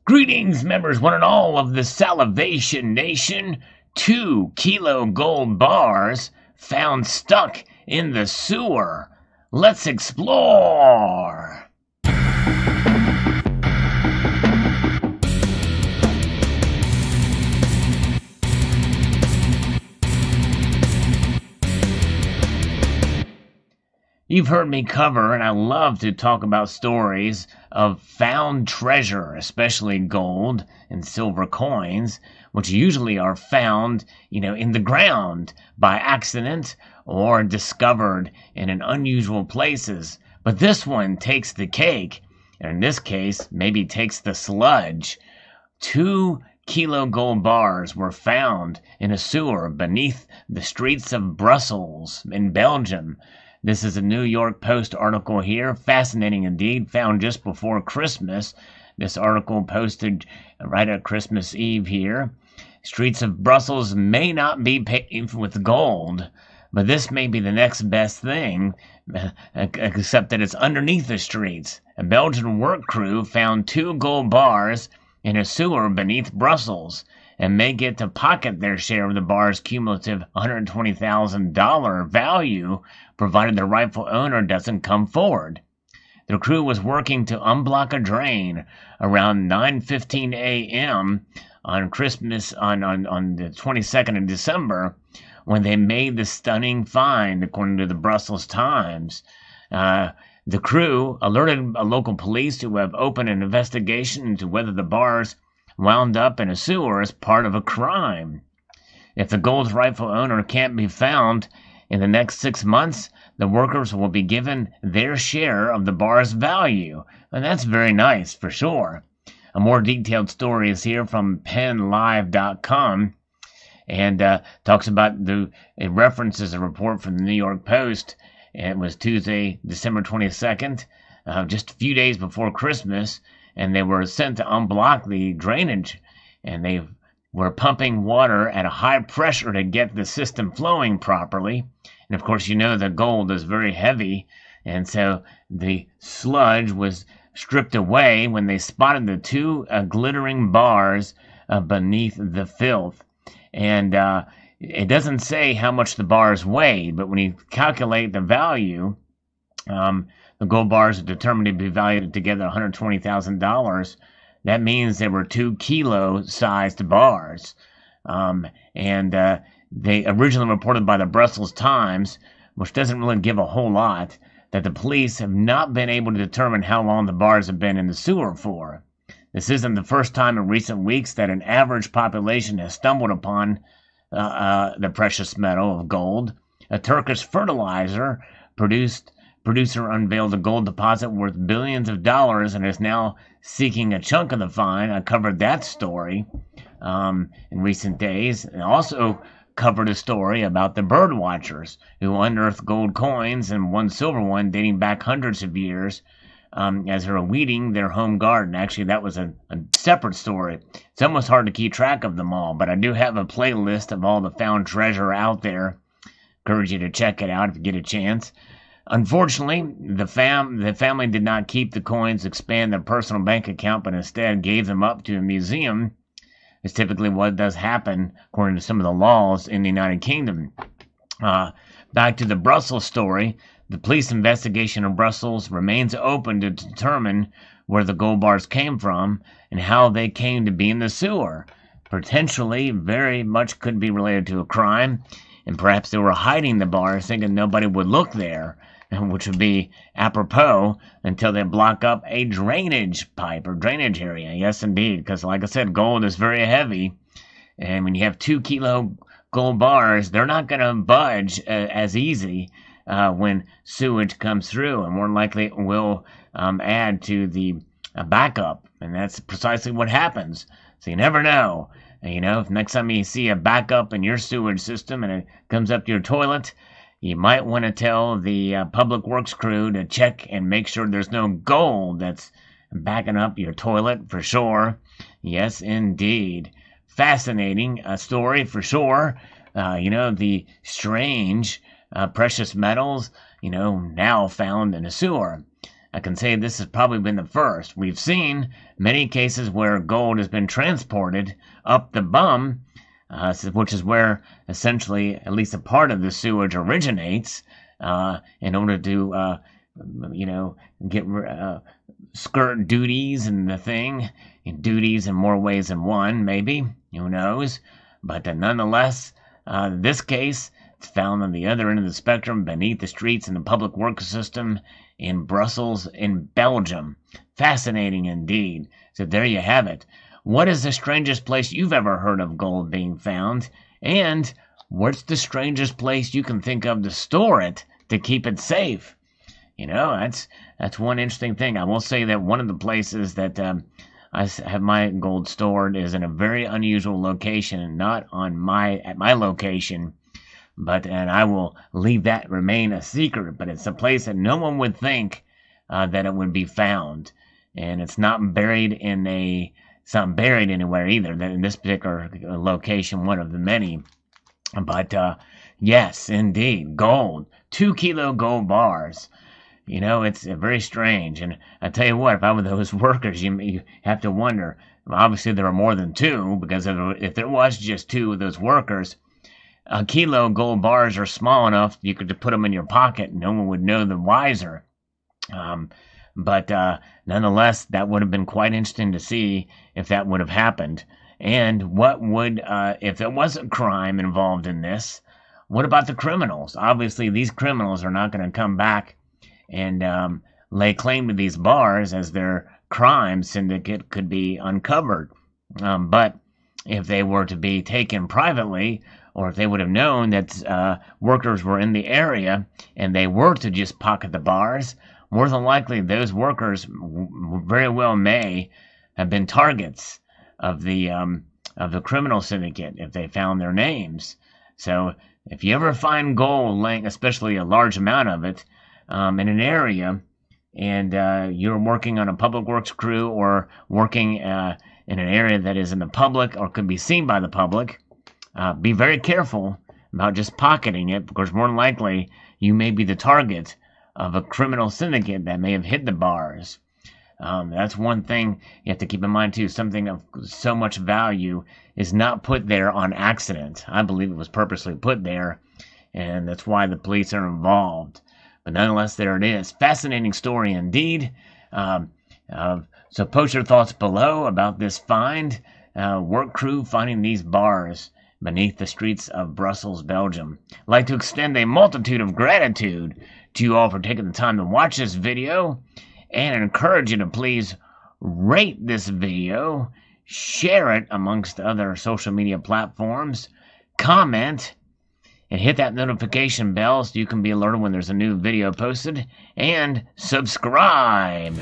Greetings, members one and all of the Salivation Nation. 2 kilo gold bars found stuck in the sewer. Let's explore. You've heard me cover, and I love to talk about stories of found treasure, especially gold and silver coins, which usually are found, in the ground by accident or discovered in an unusual places. But this one takes the cake, and in this case, maybe takes the sludge. 2 kilo gold bars were found in a sewer beneath the streets of Brussels in Belgium. This is a New York Post article here. Fascinating indeed. Found just before Christmas. This article posted right at Christmas Eve here. Streets of Brussels may not be paved with gold, but this may be the next best thing, except that it's underneath the streets. A Belgian work crew found 2 gold bars in a sewer beneath Brussels and may get to pocket their share of the bar's cumulative $120,000 value, provided the rightful owner doesn't come forward. The crew was working to unblock a drain around 9:15 a.m. on Christmas on the 22nd of December when they made the stunning find, according to the Brussels Times. The crew alerted local police who have opened an investigation into whether the bars wound up in a sewer as part of a crime. If the gold's rightful owner can't be found in the next 6 months, the workers will be given their share of the bar's value. And that's very nice, for sure. A more detailed story is here from PennLive.com and talks about it references a report from the New York Post. It was Tuesday, December 22nd, just a few days before Christmas, and they were sent to unblock the drainage, and they were pumping water at a high pressure to get the system flowing properly. And of course, the gold is very heavy, and so the sludge was stripped away when they spotted the 2 glittering bars beneath the filth. And it doesn't say how much the bars weighed, but when you calculate the value, the gold bars are determined to be valued together $120,000. That means there were 2 kilo sized bars. They originally reported by the Brussels Times, which doesn't really give a whole lot, that the police have not been able to determine how long the bars have been in the sewer for. This isn't the first time in recent weeks that an average population has stumbled upon the precious metal of gold. A Turkish fertilizer producer unveiled a gold deposit worth billions of dollars and is now seeking a chunk of the find. I covered that story in recent days, and also covered a story about the bird watchers who unearthed gold coins and one silver one dating back hundreds of years as they were weeding their home garden. Actually, that was a separate story. It's almost hard to keep track of them all, but I do have a playlist of all the found treasure out there. Encourage you to check it out if you get a chance. Unfortunately, the family did not keep the coins, expand their personal bank account, but instead gave them up to a museum. It's typically what does happen, according to some of the laws in the United Kingdom. Back to the Brussels story, the police investigation in Brussels remains open to determine where the gold bars came from and how they came to be in the sewer. Potentially, very much could be related to a crime, and perhaps they were hiding the bars thinking nobody would look there, which would be apropos until they block up a drainage pipe or drainage area. Yes, indeed, because like I said, gold is very heavy, and when you have 2 kilo gold bars, they're not going to budge as easy when sewage comes through, and more likely it will add to the backup, and that's precisely what happens. So you never know. If next time you see a backup in your sewage system and it comes up to your toilet, you might want to tell the public works crew to check and make sure there's no gold that's backing up your toilet for sure. Yes, indeed. Fascinating story for sure. The strange precious metals, now found in a sewer. I can say this has probably been the first. We've seen many cases where gold has been transported up the bum, which is where essentially at least a part of the sewage originates, in order to, get skirt duties and the thing. Duties in more ways than one, maybe. Who knows? But nonetheless, this case, it's found on the other end of the spectrum, beneath the streets in the public works system in Brussels, in Belgium. Fascinating indeed. So there you have it. What is the strangest place you've ever heard of gold being found? And what's the strangest place you can think of to store it to keep it safe? That's one interesting thing. I will say that one of the places that I have my gold stored is in a very unusual location, not at my location, and I will leave that remain a secret. But it's a place that no one would think that it would be found, and it's not buried anywhere either. That in this particular location, one of the many. But yes, indeed, gold, 2-kilo gold bars. It's very strange. And I tell you what, if I were those workers, you have to wonder. Obviously, there are more than two, because if there was just two of those workers, a kilo gold bars are small enough you could put them in your pocket and no one would know the wiser. But nonetheless, that would have been quite interesting to see if that would have happened. And what would, if there was a crime involved in this, what about the criminals? Obviously, these criminals are not going to come back and lay claim to these bars as their crime syndicate could be uncovered. But if they were to be taken privately, or if they would have known that workers were in the area and they were to just pocket the bars, more than likely those workers very well may have been targets of the criminal syndicate if they found their names. So if you ever find gold laying, especially a large amount of it, in an area, and you're working on a public works crew or working in an area that is in the public or could be seen by the public, be very careful about just pocketing it, because more than likely you may be the target of a criminal syndicate that may have hid the bars. That's one thing you have to keep in mind too. Something of so much value is not put there on accident. I believe it was purposely put there, and that's why the police are involved. But nonetheless, there it is. Fascinating story indeed. So post your thoughts below about this find. Work crew finding these bars beneath the streets of Brussels, Belgium. I'd like to extend a multitude of gratitude to you all for taking the time to watch this video, and encourage you to please rate this video, share it amongst other social media platforms, comment, and hit that notification bell so you can be alerted when there's a new video posted, and subscribe.